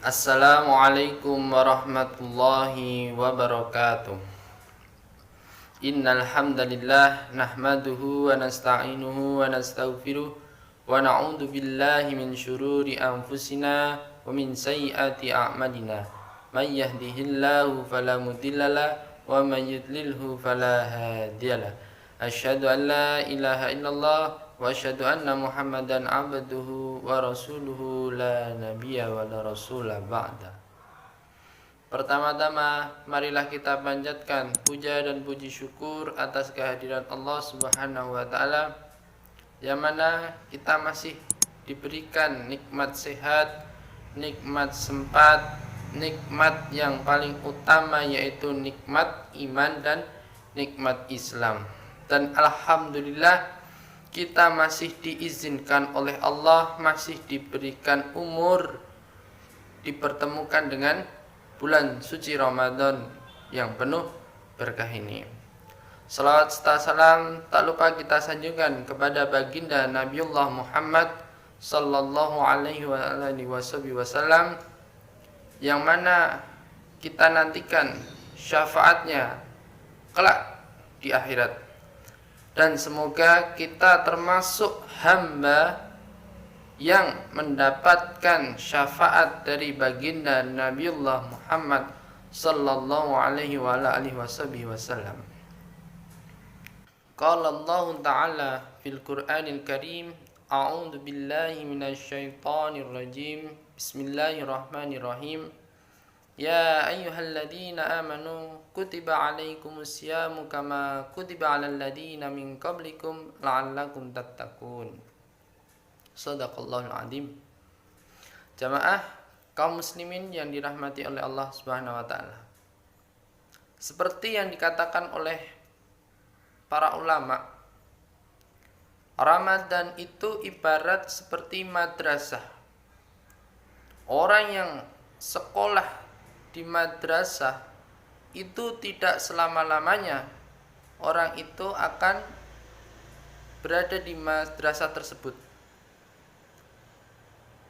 Assalamualaikum warahmatullahi wabarakatuh. Innal hamdalillah nahmaduhu wa nasta'inuhu wa nastaghfiruh wa na'udzu billahi min syururi anfusina wa min sayyiati a'malina. May yahdihillahu fala mudhillalah wa may yudlilhu fala hadiyalah. Asyhadu an la ilaha illallah wa asyhadu anna Muhammadan abduhu wa rasuluhu la nabiyya wa la rasula ba'da. Pertama-tama, marilah kita panjatkan puja dan puji syukur atas kehadiran Allah Subhanahu wa taala, yang mana kita masih diberikan nikmat sehat, nikmat sempat, nikmat yang paling utama yaitu nikmat iman dan nikmat Islam. Dan alhamdulillah kita masih diizinkan oleh Allah, masih diberikan umur, dipertemukan dengan bulan suci Ramadan yang penuh berkah ini. Salawat serta salam tak lupa kita sanjungkan kepada baginda Nabiullah Muhammad sallallahu alaihi wasallam, yang mana kita nantikan syafaatnya kelak di akhirat. Dan semoga kita termasuk hamba yang mendapatkan syafaat dari baginda Nabiullah Muhammad sallallahu alaihi wasallam. Qala Allah Ta'ala fil Qur'anil Karim, a'udzu billahi minasyaitonir rajim. Bismillahirrahmanirrahim. Ya ayyuhalladzina amanu kutiba alaikumus syamu kama kutiba alal ladzina min qablikum la'allakum tattaqun. Shadaqallahul adzim. Jamaah kaum muslimin yang dirahmati oleh Allah Subhanahu wa taala. Seperti yang dikatakan oleh para ulama, Ramadan itu ibarat seperti madrasah. Orang yang sekolah di madrasah itu tidak selama-lamanya orang itu akan berada di madrasah tersebut.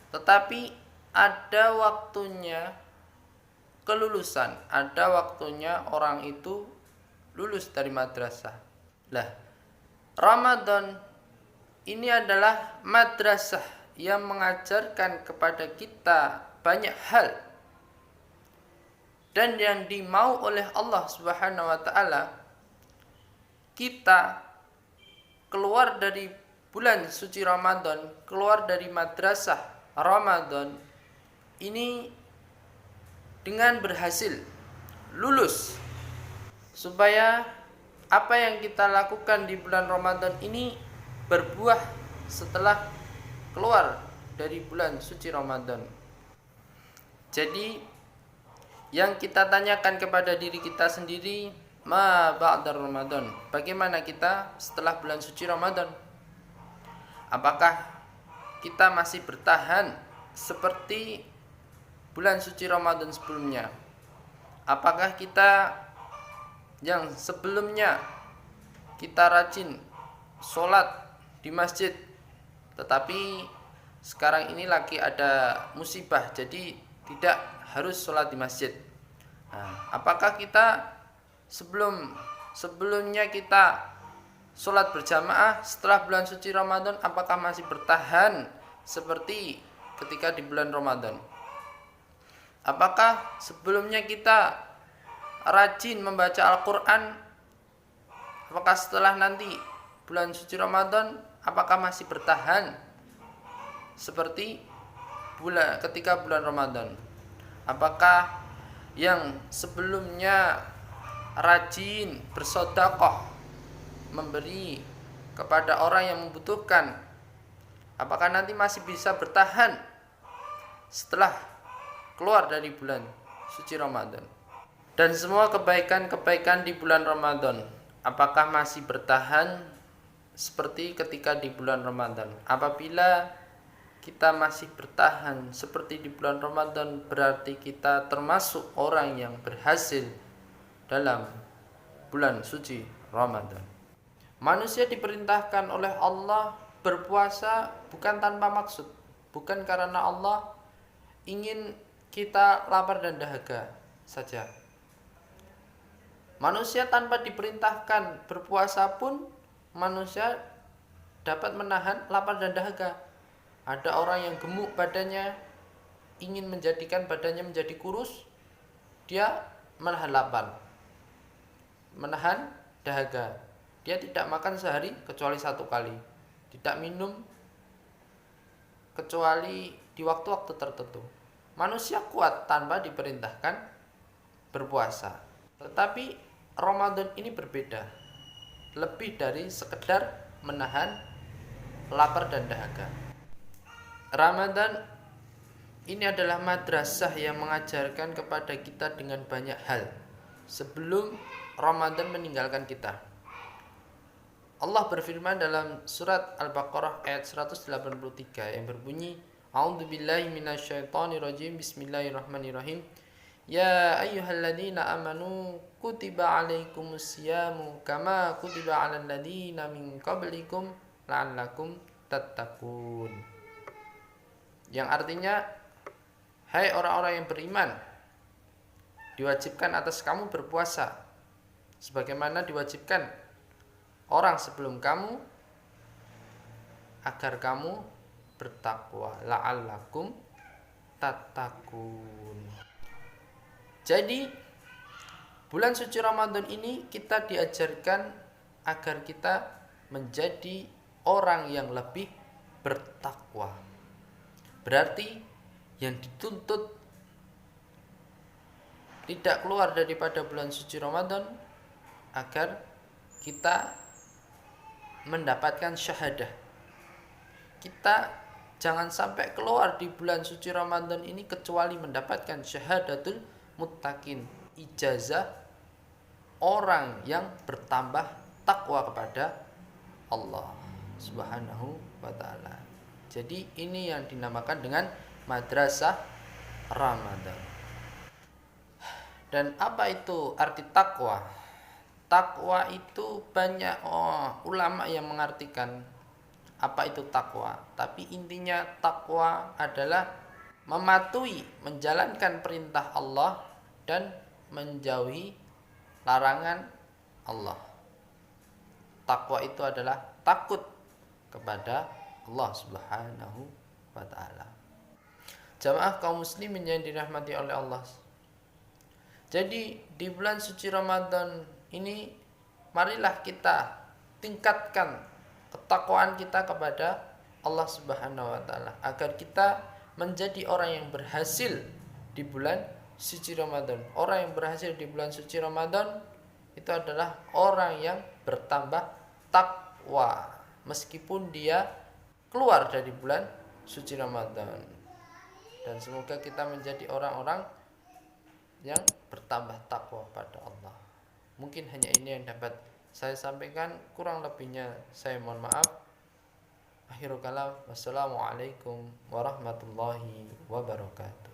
Tetapi ada waktunya kelulusan, ada waktunya orang itu lulus dari madrasah. Lah, Ramadan ini adalah madrasah yang mengajarkan kepada kita banyak hal. Dan yang dimau oleh Allah Subhanahu wa taala, kita keluar dari bulan suci Ramadan, keluar dari madrasah Ramadan ini dengan berhasil lulus, supaya apa yang kita lakukan di bulan Ramadan ini berbuah setelah keluar dari bulan suci Ramadan. Jadi yang kita tanyakan kepada diri kita sendiri, ma ba'da Ramadan, bagaimana kita setelah bulan suci Ramadan? Apakah kita masih bertahan seperti bulan suci Ramadan sebelumnya? Apakah kita yang sebelumnya kita rajin sholat di masjid, tetapi sekarang ini lagi ada musibah jadi tidak harus sholat di masjid? Apakah kita sebelumnya kita sholat berjamaah setelah bulan suci Ramadan, apakah masih bertahan seperti ketika di bulan Ramadan? Apakah sebelumnya kita rajin membaca Al-Quran? Apakah setelah nanti bulan suci Ramadan, apakah masih bertahan seperti ketika bulan Ramadan? Apakah yang sebelumnya rajin bersedekah, memberi kepada orang yang membutuhkan, apakah nanti masih bisa bertahan setelah keluar dari bulan suci Ramadan? Dan semua kebaikan-kebaikan di bulan Ramadan, apakah masih bertahan seperti ketika di bulan Ramadan? Apabila kita masih bertahan seperti di bulan Ramadan, berarti kita termasuk orang yang berhasil dalam bulan suci Ramadan. Manusia diperintahkan oleh Allah berpuasa bukan tanpa maksud, bukan karena Allah ingin kita lapar dan dahaga saja. Manusia tanpa diperintahkan berpuasa pun manusia dapat menahan lapar dan dahaga. Ada orang yang gemuk badannya, ingin menjadikan badannya menjadi kurus, dia menahan lapar, menahan dahaga. Dia tidak makan sehari kecuali 1 kali, tidak minum kecuali di waktu-waktu tertentu. Manusia kuat tanpa diperintahkan berpuasa. Tetapi Ramadan ini berbeda, lebih dari sekedar menahan lapar dan dahaga. Ramadan ini adalah madrasah yang mengajarkan kepada kita dengan banyak hal sebelum Ramadan meninggalkan kita. Allah berfirman dalam surat Al-Baqarah ayat 183 yang berbunyi, A'udzubillahi minasyaitonirrajim, Bismillahirrahmanirrahim. Ya ayyuhalladzina amanu kutiba alaikumusyamu kama kutiba alal ladzina min qablikum la'allakum tattaqun. Yang artinya, hai orang-orang yang beriman, diwajibkan atas kamu berpuasa sebagaimana diwajibkan orang sebelum kamu agar kamu bertakwa, la'allakum tattaqun. Jadi bulan suci Ramadan ini kita diajarkan agar kita menjadi orang yang lebih bertakwa. Berarti yang dituntut tidak keluar daripada bulan suci Ramadan agar kita mendapatkan syahadah. Kita jangan sampai keluar di bulan suci Ramadan ini kecuali mendapatkan syahadatul muttaqin, ijazah orang yang bertambah takwa kepada Allah Subhanahu wa ta'ala. Jadi ini yang dinamakan dengan madrasah Ramadan. Dan apa itu arti takwa? Takwa itu banyak ulama yang mengartikan apa itu takwa. Tapi intinya takwa adalah mematuhi, menjalankan perintah Allah dan menjauhi larangan Allah. Takwa itu adalah takut kepada Allah Subhanahu wa ta'ala. Jamaah kaum muslimin yang dirahmati oleh Allah. Jadi di bulan suci Ramadan ini marilah kita tingkatkan ketakwaan kita kepada Allah Subhanahu wa ta'ala agar kita menjadi orang yang berhasil di bulan suci Ramadan. Orang yang berhasil di bulan suci Ramadan itu adalah orang yang bertambah takwa meskipun dia keluar dari bulan suci Ramadan. Dan semoga kita menjadi orang-orang yang bertambah takwa pada Allah. Mungkin hanya ini yang dapat saya sampaikan, kurang lebihnya saya mohon maaf. Akhirul kalam, wassalamualaikum warahmatullahi wabarakatuh.